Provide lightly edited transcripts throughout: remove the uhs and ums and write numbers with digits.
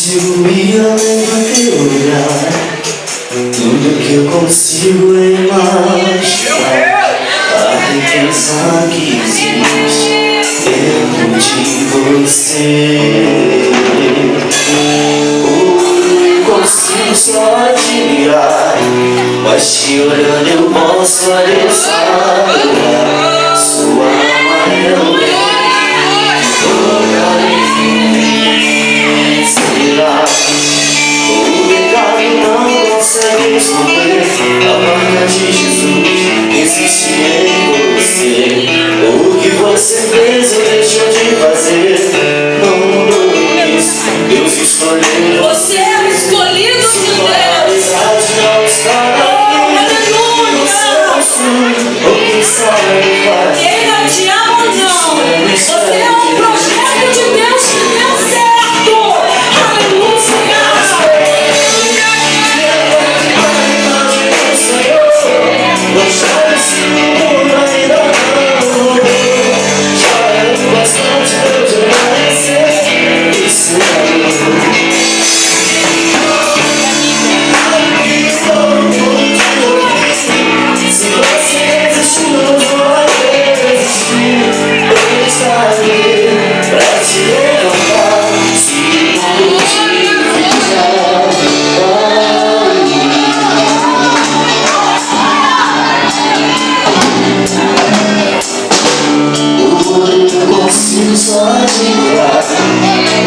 consigo ir além do teu olhar. Tudo que eu consigo é imaginar a riqueza que existe dentro de você. Eu consigo só admirar, mas te olhando eu posso adensar. Sua alma é o bem. O pecado não consegue esconder a marca de Jesus existe em você. O que você fez ou deixou de fazer não mudou isso. Deus escolheu. Você é o escolhido de Deus. Não está aqui. Você possui o que sabe faz. Queira te ama ou não, você é um projeto de Deus que deu certo. Aleluia. Não sabe se o mundo ainda não mudou. Já é bastante Deus reconhecer isso é amor. Se você existiu, eu vou existir. Ele está aqui pra te levantar. Se o consigo só admirar,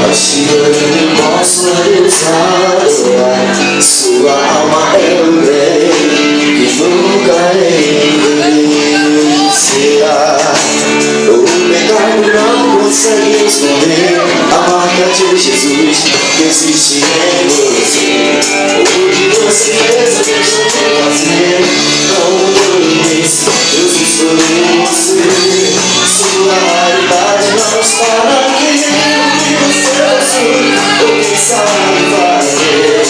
mas te olhando eu posso adensar. Sua alma é o bem que nunca envelhecerá. O pecado não consegue esconder a marca de Jesus que existe em você. O que você fez ou deixou de fazer não mudou isso. Deus escolheu você. Sua realidade não está aqui. O que você possui ou quem sabe fazer.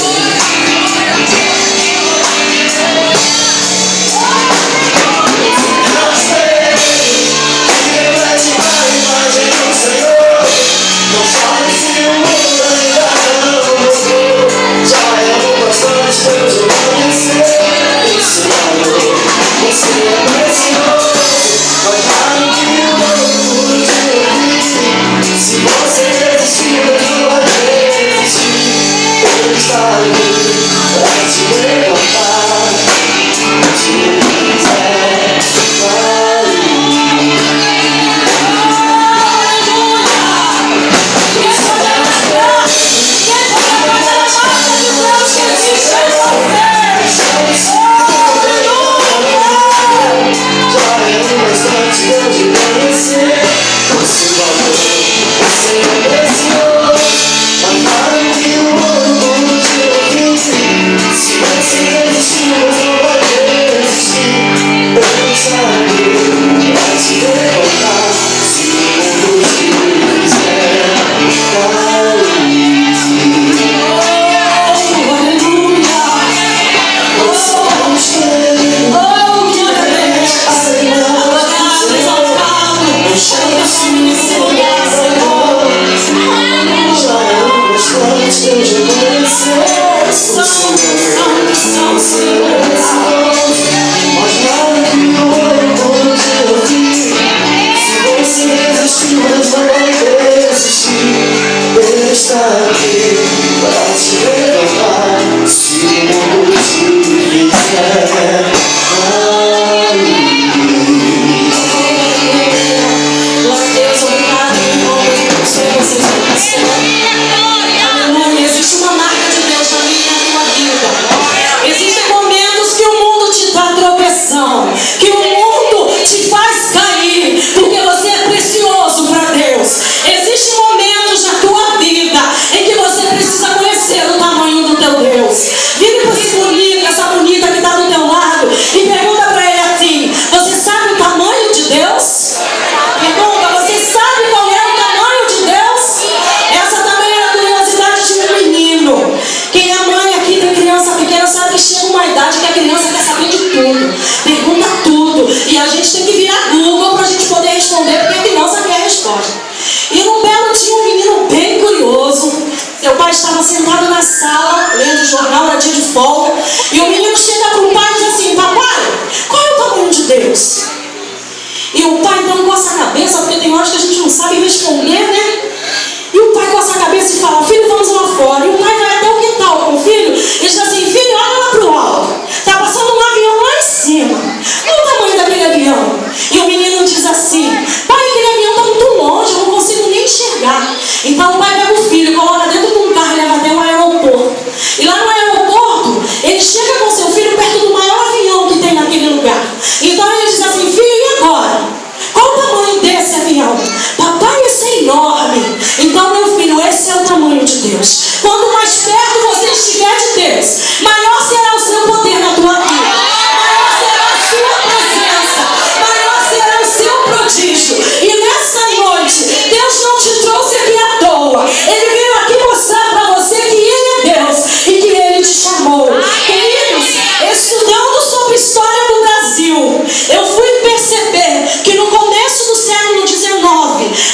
Existem momentos na tua vida em que você precisa jornal, era dia de folga. E o menino chega para o pai e diz assim: papai, qual é o tamanho de Deus? E o pai então coça a cabeça, porque tem horas que a gente não sabe responder, né? E o pai coça a cabeça e fala: filho, vamos lá fora. E o pai vai até o quintal com o filho e diz assim: filho, olha lá para o alto. Está passando um avião lá em cima. Qual o tamanho daquele avião? E o menino diz assim: pai, aquele avião está muito longe, eu não consigo nem enxergar. Então o pai pega o filho, coloca dentro de um carro e leva até um aeroporto. E lá no aeroporto, ele chega com seu filho perto do maior avião que tem naquele lugar. Então ele diz assim: filho, e agora? Qual o tamanho desse avião? Papai, esse é enorme. Então, meu filho, esse é o tamanho de Deus. Quanto mais perto você estiver de Deus, maior será o seu poder na tua vida. Maior será a sua presença. Maior será o seu prodígio. E nessa noite, Deus não te trouxe aqui à toa. Ele veio aqui mostrar para você que Ele é Deus e que Ele te chamou. Queridos, estudando sobre a história do Brasil, eu fui perceber que no começo do século XIX,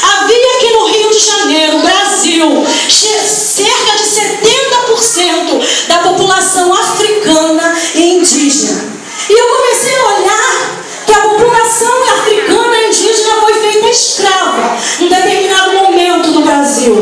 havia aqui no Rio de Janeiro, Brasil, cerca de 70% da população africana e indígena. E eu comecei a olhar que a população africana e indígena foi feita escrava em determinado momento do Brasil.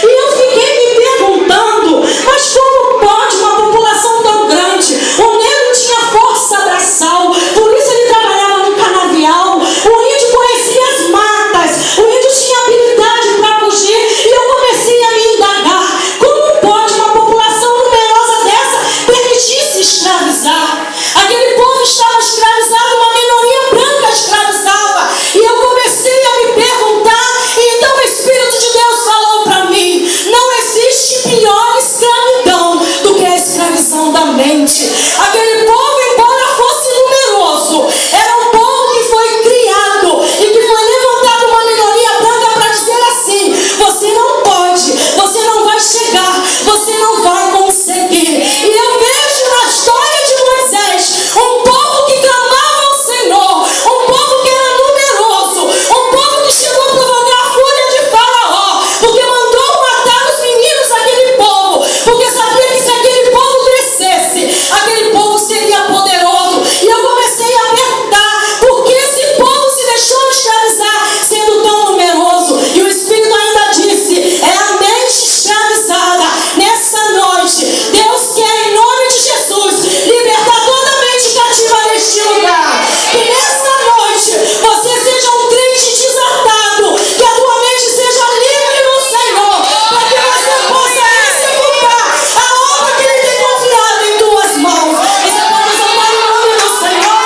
E eu fiquei me perguntando: mas como pode uma população tão grande? O negro tinha força braçal, por isso ele trabalhava no canavial. O índio conhecia as matas, o índio tinha habilidade para fugir. E eu comecei a me indagar: como pode uma população numerosa dessa permitir se escravizar? Aquele povo estava escravizado, uma minoria branca escravizava. E eu comecei a me perguntar, e então o Espírito de Deus falou para mim: não existe pior escravidão do que a escravidão da mente. Aquele povo, embora fosse numeroso, era um povo que foi criado e que foi levantado uma minoria branca para dizer assim: você não pode, você não vai chegar, você não vai conseguir. E eu vejo na história de Moisés um povo que clamava ao Senhor, um povo que era numeroso, um povo que chegou a provocar a fúria de Faraó, porque mandou matar os meninos daquele povo, porque sabia que se aquele povo crescesse, aquele povo seria poderoso. E eu comecei a perguntar: por que esse povo se deixou escravizar sendo tão numeroso? E o Espírito ainda disse: é a mente escravizada. Nessa noite, Deus quer, em nome de Jesus, libertar toda a mente cativa neste lugar. Que nessa noite você seja um crente desatado, que a tua mente seja livre no Senhor, para que você possa executar a obra que Ele tem confiado em tuas mãos. Você pode exaltar o nome do Senhor.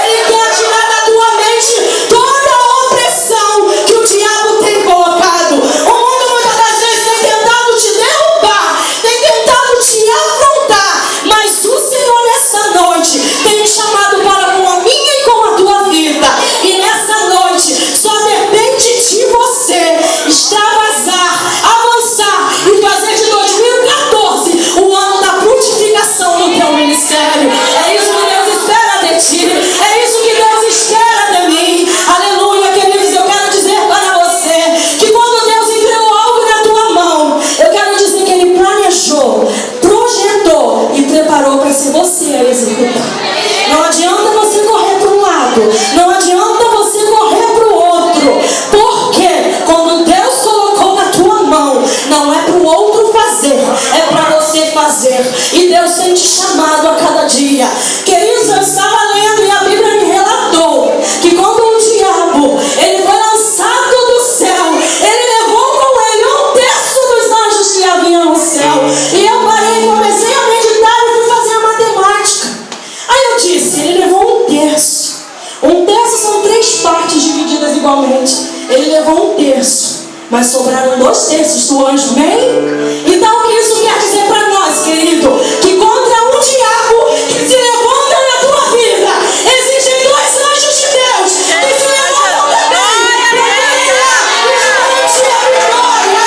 Ele quer tirar da tua mente toda a opressão que o diabo tem colocado. O mundo muitas das vezes tem tentado te derrubar, tem tentado te afrontar, mas o Senhor nessa noite tem me chamado para com a minha e com a tua vida. E nessa noite só depende de você extravasar, avançar e fazer de 2014 o ano da frutificação no teu ministério. É isso que Deus espera de ti, é isso que Deus espera de mim. Aleluia, queridos. Eu quero dizer para você que quando Deus entregou algo na tua mão, eu quero dizer que Ele planejou, projetou e preparou para ser você a executar. Não adianta você correr para um lado, não adianta você correr para o outro, porque quando Deus colocou na tua mão, não é para o outro fazer, é para você fazer. E Deus tem te chamado a cada dia. Queridos, eu estava lendo e a Bíblia me relatou que quando o diabo ele foi lançado do céu, ele levou com ele 1/3 dos anjos que haviam no céu. E eu parei e comecei a meditar e fui fazer a matemática. Aí eu disse: ele levou 1/3. 1/3 são 3 partes divididas igualmente. Ele levou 1/3, mas sobraram 2/3 do anjo, bem? Então o que isso quer dizer para nós, querido? Que contra um diabo que se levanta na tua vida, existem 2 anjos de Deus que se levantam também para guerrear e garantir a vitória.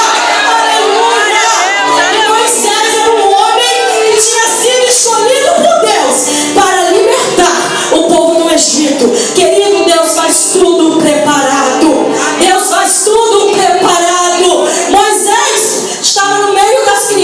Aleluia! E Moisés era um homem que tinha sido escolhido por Deus para libertar o povo do Egito. Querido, Deus faz tudo preparado. Deus faz tudo preparado. Moisés estava no meio das crianças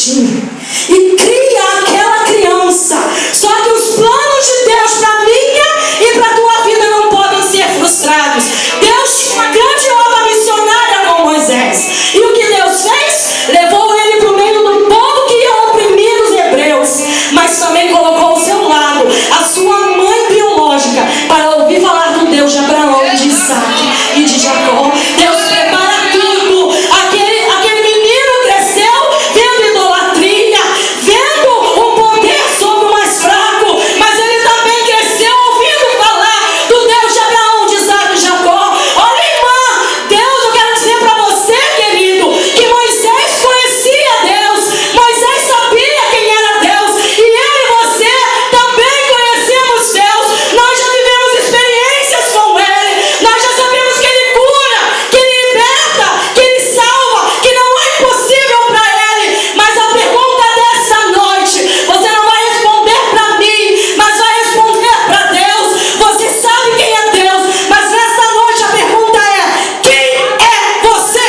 jardim e cria aquela criança. Só que os planos de Deus para minha e para a tua vida não podem ser frustrados. Deus tinha uma grande obra missionária com Moisés. E o que Deus fez? Levou ele para o meio do povo que ia oprimir os hebreus, mas também colocou ao seu lado a sua mãe biológica para ouvir falar do Deus de Abraão, de Isaac e de Jacó. Deus prepara tudo. Aquele menino cresceu vendo idolatria, vendo o poder sobre o mais fraco, mas ele também cresceu ouvindo falar do Deus de Abraão, de Isaac e Jacó. Olha, irmã, Deus, eu quero dizer para você, querido, que Moisés conhecia Deus, Moisés sabia quem era Deus, e eu e você também conhecemos Deus. Nós já vivemos experiências com Ele, nós já sabemos que Ele cura, que Ele liberta, que Ele salva, que não é impossível para Ele. Mas a pergunta dessa noite, você não vai responder para mim, mas vai responder para Deus. Você sabe quem é Deus, mas nessa noite a pergunta é: quem é você?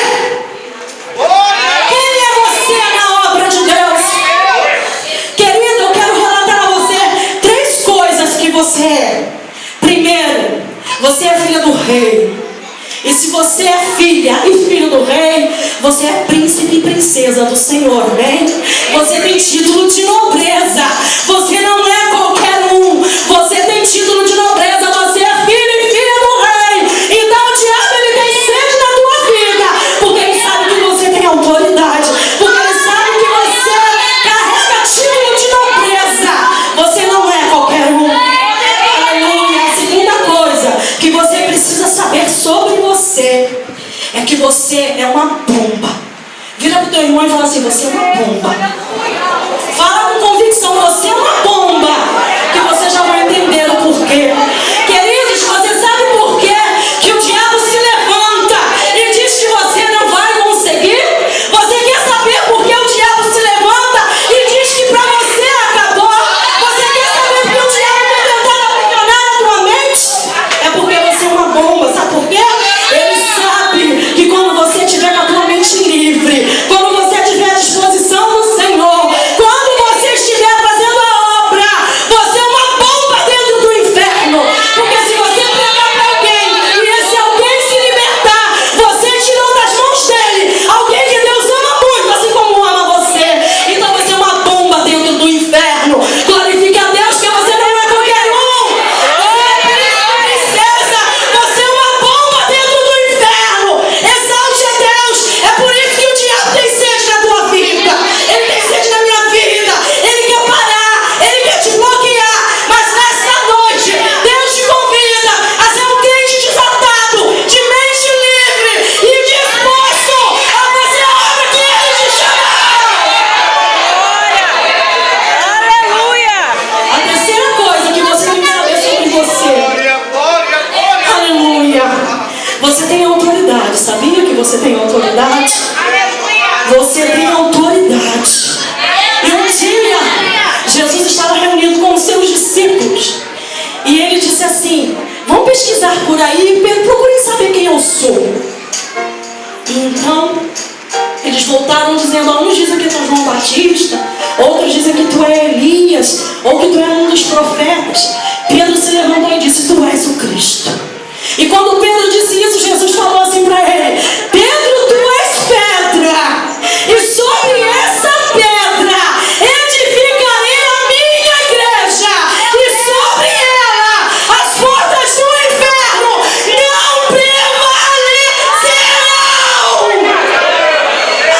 Quem é você na obra de Deus? Querido, eu quero relatar a você 3 coisas que você é. Primeiro, você é filha do rei. E se você é filha e filho do rei, você é príncipe e princesa do Senhor, amém? Você tem título de nobreza. Você não é qualquer um. Você tem título de nobreza. Você é filho e filha do rei. Então o diabo, ele tem sede na tua vida, porque ele sabe que você tem autoridade, porque ele sabe que você carrega título de nobreza. Você não é qualquer um. Aleluia. A segunda coisa que você precisa saber sobre você é que você é uma bomba. Vira pro teu irmão e fala assim: você é uma bomba. Fala com convicção: você é uma bomba. Que você já vai entender o porquê. Queridos, você sabe por quê que o diabo se levanta e diz que você não vai conseguir? Você quer saber por que o diabo se levanta e diz que pra você acabou? Você quer saber por que o diabo está tentando aprisionar a tua mente? É porque você é uma bomba. Sabe por quê? Ele sabe que quando você estiver com a tua mente livre, quando você estiver à disposição do Senhor, quando você estiver fazendo a obra, você é uma bomba dentro do inferno. Porque se você pregar para alguém e esse alguém se libertar, você tirou das mãos dele alguém que Deus ama muito, assim como ama você. Então você é uma bomba dentro do inferno. Glorifique a Deus que você não é qualquer um. Você é princesa. Você é uma bomba dentro do inferno. Exalte a Deus. É por isso que o diabo tem sede na tua vida. Ele tem sede na minha vida. Ele quer parar. Ele quer te bloquear. Mas nesta noite, Deus te convida a ser um crente desatado, de mente livre e disposto a fazer a obra que Ele te chamou. Aleluia! A terceira coisa que você tem que saber sobre você. Aleluia. Você tem autoridade. Sabia que você tem autoridade? Você tem autoridade. E um dia, Jesus estava reunido com os seus discípulos. E ele disse assim: vão pesquisar por aí e procurem saber quem eu sou. E então, eles voltaram dizendo: uns dizem que tu é João Batista, outros dizem que tu é Elias, ou que tu é um dos profetas. Pedro se levantou e disse: tu és o Cristo. E quando Pedro disse isso, Jesus falou assim para ele: Pedro, tu és pedra, e sobre essa pedra edificarei a minha igreja, e sobre ela as portas do inferno não prevalecerão.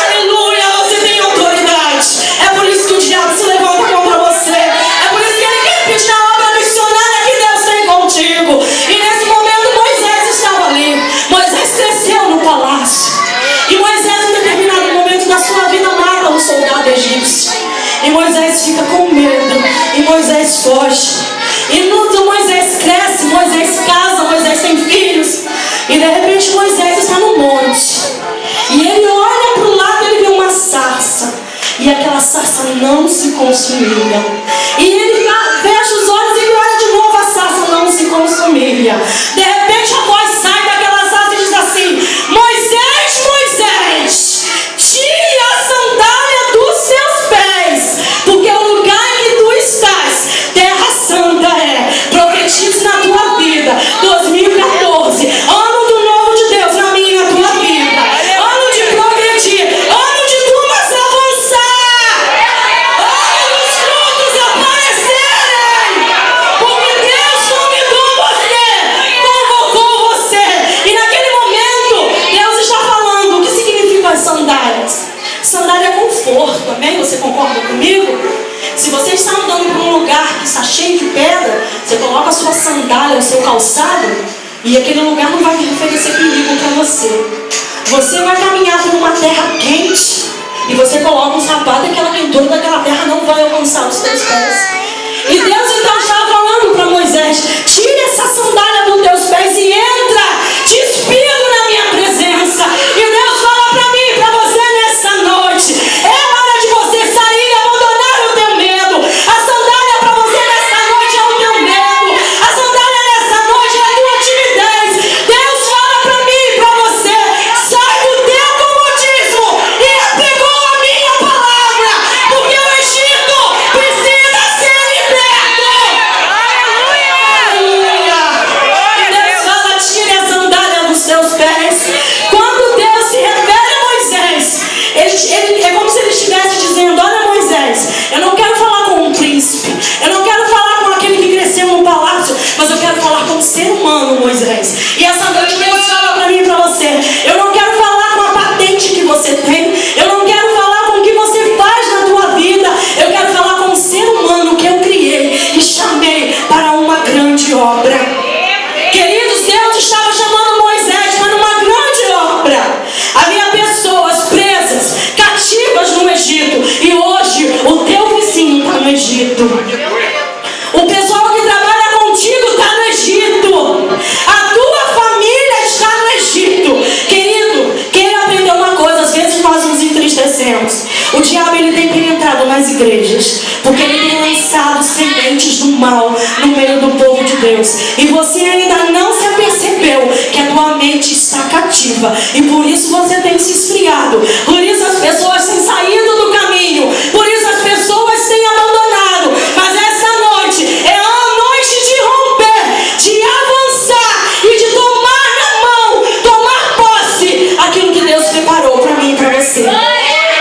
Aleluia, você tem autoridade. É por isso que o diabo se levanta contra você. É por isso que ele quer impedir a obra missionária que Deus tem contigo. E nesse momento Moisés estava ali. Moisés cresceu no palácio. E Moisés, em determinado momento da sua vida, mata um soldado egípcio. E Moisés fica com medo. E Moisés foge. E Moisés cresce, Moisés casa, Moisés tem filhos. E de repente Moisés está no monte. E ele olha para o lado e ele vê uma sarça. E aquela sarça não se consumia. E ele fecha os olhos e ele olha de novo, a sarça não se consumia. De repente a voz sai daquela sarça e diz assim: Moisés, Moisés, tire a sandália dos seus Você coloca a sua sandália, o seu calçado, e aquele lugar não vai oferecer perigo para você. Você vai caminhar por uma terra quente, e você coloca um sapato, e aquela quentura daquela terra não vai alcançar os teus pés. E Deus então estava falando para Moisés: tira essa sandália dos teus pés e entra, despido na minha presença. E Deus fala para mim e para você nessa noite: é hora de você sair e abandonar o teu medo. A sandália para você nessa noite é o teu medo. A sandália nessa noite é a tua timidez. Deus fala para mim e para você: sai do teu comodismo e apegou a minha palavra, porque o Egito precisa ser liberto. Aleluia! E Deus fala: tire a sandália dos seus pés. Quando Deus se revela a Moisés, é como se ele estivesse dizendo: olha, Moisés, eu não quero falar com um príncipe, eu não quero falar com aquele que cresceu no palácio, mas eu quero falar com um ser humano, Moisés. E essa noite Deus fala para mim e para você: eu não quero falar com a patente que você tem, eu não quero falar com o que você faz na tua vida, eu quero falar com um ser humano que eu criei e chamei para uma grande obra. Queridos, Deus estava chamando Moisés para uma grande obra. Havia pessoas presas, cativas no Egito, e hoje o teu vizinho está no Egito. O pessoal que trabalha contigo está no Egito. A tua família está no Egito. Querido, queira aprender uma coisa: às vezes nós nos entristecemos. O diabo, ele tem penetrado nas igrejas, porque ele tem lançado sementes do mal no meio do povo de Deus. E você ainda não se apercebeu que a tua mente está cativa, e por isso você tem se esfriado. Por isso as pessoas têm saído do caminho. Por isso as pessoas têm abandonado. Mas essa noite é a noite de romper, de avançar e de tomar na mão, tomar posse aquilo que Deus preparou para mim e para você.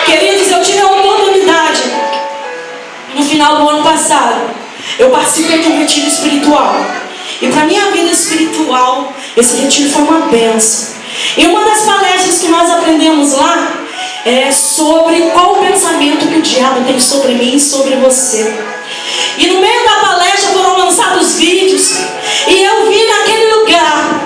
Queridos, eu tive a oportunidade, no final do ano passado, eu participei de um retiro espiritual. E para minha vida espiritual, esse retiro foi uma bênção. E uma das palestras que nós aprendemos lá é sobre qual o pensamento que o diabo tem sobre mim e sobre você. E no meio da palestra foram lançados vídeos, e eu vi naquele lugar: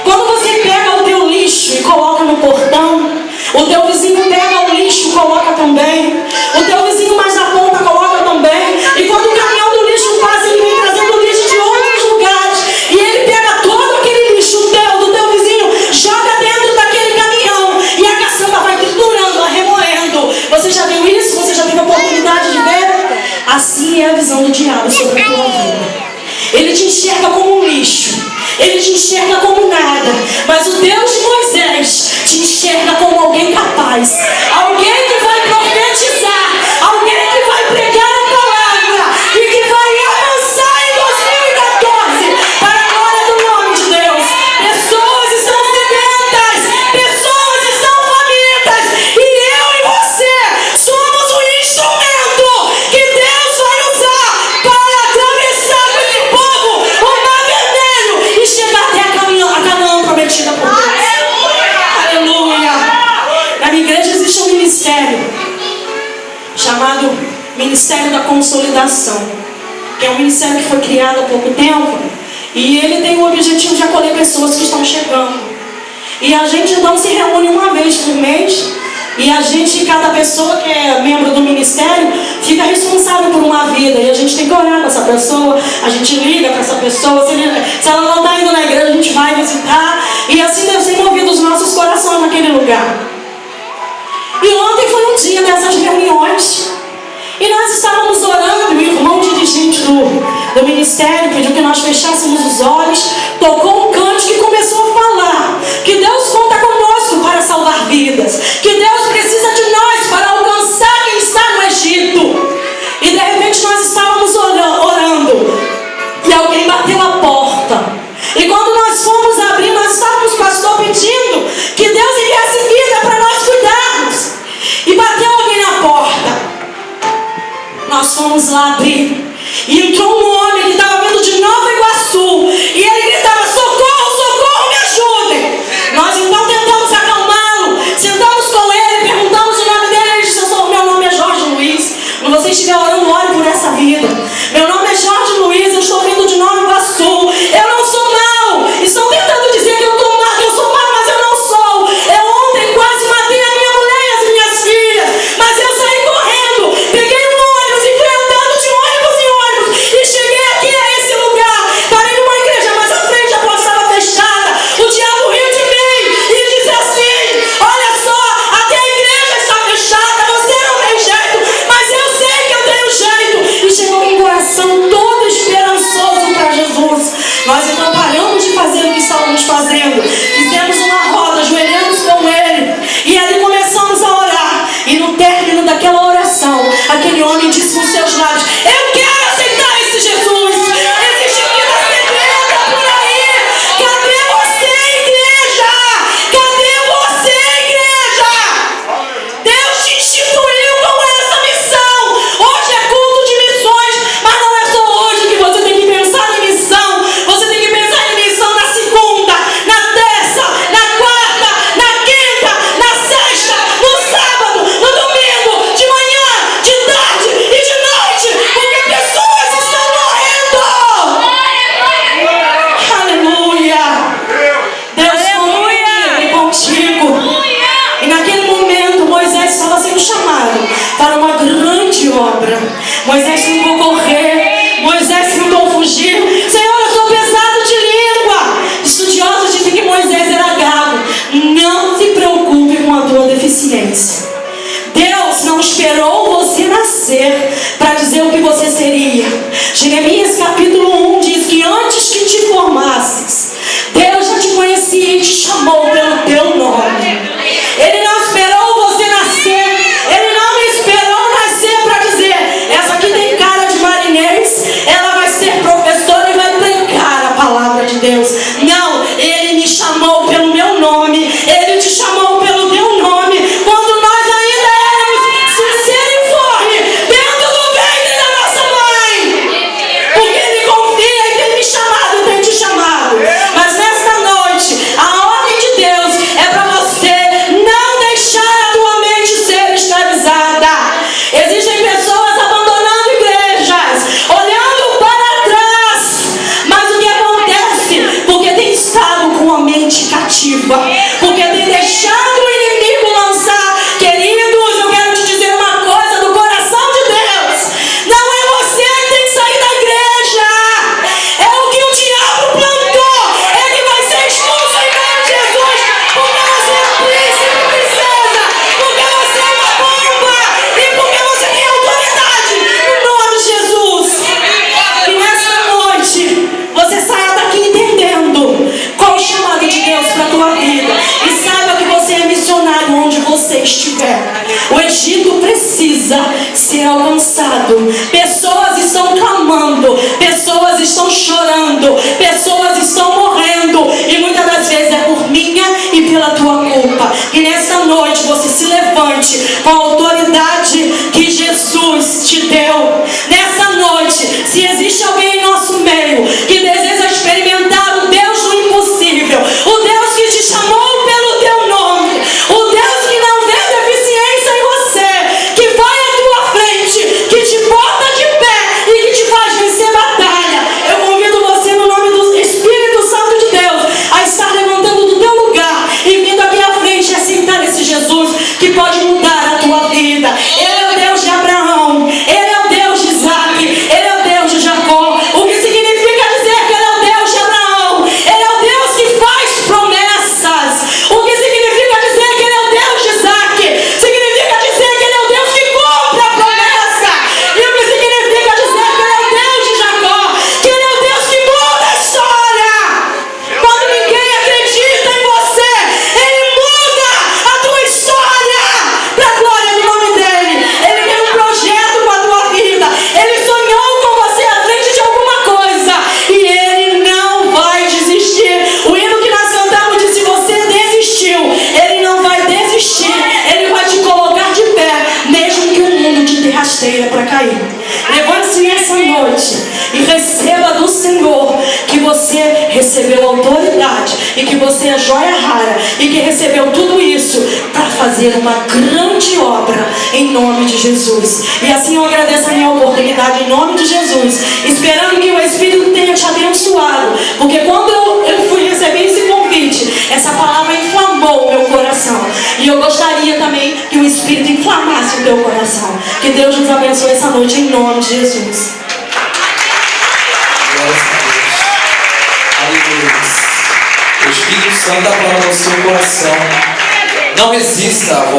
quando você pega o teu lixo e coloca no portão, o teu vizinho pega o lixo e coloca também, o teu vizinho mais na ponta coloca também. E quando o caminhão do lixo passa, ele vem trazendo lixo de outros lugares, e ele pega todo aquele lixo do teu vizinho, joga dentro daquele caminhão, e a caçamba vai triturando, vai remoendo. Você já viu isso? Você já teve a oportunidade de ver? Assim é a visão do diabo sobre a tua vida. Ele te enxerga como um lixo, ele te enxerga como nada. Mas o Deus de Moisés te enxerga como alguém capaz, alguém que vai profetizar, alguém que vai pregar a palavra e que vai avançar em 2014 para a glória do nome de Deus. Pessoas estão sedentas, pessoas estão famintas, e eu e você somos o instrumento que Deus vai usar para atravessar com esse povo o Mar Vermelho e chegar até a Canaã prometida por Deus. Aleluia! Na minha igreja existe um ministério chamado Ministério da Consolidação, que é um ministério que foi criado há pouco tempo, e ele tem o objetivo de acolher pessoas que estão chegando. E a gente então se reúne uma vez por mês, e a gente, cada pessoa que é membro do ministério, fica responsável por uma vida, e a gente tem que orar com essa pessoa, a gente liga para essa pessoa, se ela não está indo na igreja, a gente vai visitar, e assim deve ser movido os nossos corações naquele lugar. E ontem foi um dia dessas reuniões, e nós estávamos orando, e o irmão dirigente do ministério pediu que nós fechássemos os olhos, tocou um cântico e começou a falar que Deus conta conosco para salvar vidas, que Deus precisa de nós para alcançar quem está no Egito. E de repente nós estávamos orando, e alguém bateu a porta. E quando nós fomos abrir, nós estávamos, pastor, pedindo que Deus enviasse vida para nós cuidarmos. E bateu alguém na porta. Nós fomos lá abrir, e entrou um homem que estava vindo de Nova Iguaçu, e ele gritava: socorro, socorro, me ajudem. Nós então tentamos acalmá-lo, sentamos com ele, perguntamos o nome dele. Ele disse: meu nome é Jorge Luiz. Quando você estiver orando, ore por essa vida. Meu nome é Jorge Luiz, eu estou vindo de Nova Iguaçu. Moisés tentou correr, Moisés tentou fugir. Senhor, eu sou pesado de língua. Estudiosos dizem que Moisés era gago. Não se preocupe com a tua deficiência. Deus não esperou você nascer para dizer o que você seria. Jeremias capítulo 1 diz que antes que te formasses, Deus já te conhecia e te chamou pelo teu nome. Ele não esperou você nascer. Ele não me esperou nascer para dizer: essa aqui tem cara de marinês, ela vai ser professora e vai pregar a palavra de Deus. Não, Ele me chamou pelo meu nome. Ele te chamou pelo teu nome quando nós ainda éramos sinceriforme dentro do ventre da nossa mãe. Porque Ele confia em ter me chamado e tem te chamado. Mas nesta noite, a ordem de Deus é para você não deixar a tua mente ser escravizada. Existem pessoas abandonando igrejas, olhando para trás. Mas o que acontece? Porque tem estado com a mente cativa. Porque tem deixado o inimigo lançar. Queridos, eu quero te dizer uma coisa do coração de Deus. Não é você que tem que sair da igreja. É o que o diabo plantou. Ele vai ser expulso em nome de Jesus. Porque você é príncipe, princesa. Porque você é uma bomba. E porque você tem autoridade. Em nome de Jesus. Que nesta noite você saia daqui entendendo qual o chamado de Deus para a tua vida. E saiba que você é missionário onde você estiver. O Egito precisa ser alcançado. Pessoas estão clamando. Pessoas estão chorando. Pessoas estão morrendo. E muitas das vezes é por minha e pela tua culpa. Que nessa noite você se levante com a autoridade que Jesus te deu. Nessa noite, se existe alguém em nosso meio que deseja experimentar o Deus do impossível, o Deus que te chamou pelo teu nome, o Deus que não vê deficiência em você, que vai à tua frente, que te bota de pé e que te faz vencer batalha, eu convido você no nome do Espírito Santo de Deus a estar levantando do teu lugar e vindo aqui à frente e aceitar esse Jesus que pode mudar a tua vida. Ele é o Deus de Abraão, Ele é o Deus de Isaac, Ele é o Deus de Jacó. O que significa dizer que Ele é o Deus de Abraão? Ele é o Deus que faz promessas. O que significa dizer que Ele é o Deus de Isaac? Significa dizer que Ele é o Deus que cumpre a promessa. E o que significa dizer que Ele é o Deus de Jacó? Que Ele é o Deus que muda a história. Quando ninguém acredita em você, Ele muda a tua história para a glória do nome dEle. Ele tem um projeto com a tua vida. Ele sonhou com você à frente de alguma coisa e Ele não vai desistir. O hino que nós cantamos diz: se você desistiu, Ele não vai desistir. Ele vai te colocar de pé, mesmo que o mundo te dê rasteira para cair. Levante-se nessa noite e receba do Senhor que você recebeu autoridade e que você é joia rara e que recebeu tudo isso para fazer uma grande obra em nome de Jesus. E assim eu agradeço a minha oportunidade em nome de Jesus, esperando que o Espírito tenha te abençoado, porque quando eu fui receber esse convite, essa palavra inflamou o meu coração, e eu gostaria também que o Espírito inflamasse o teu coração. Que Deus nos abençoe essa noite em nome de Jesus. Aleluia. O Espírito Santo está falando no seu coração. Não resista à voz.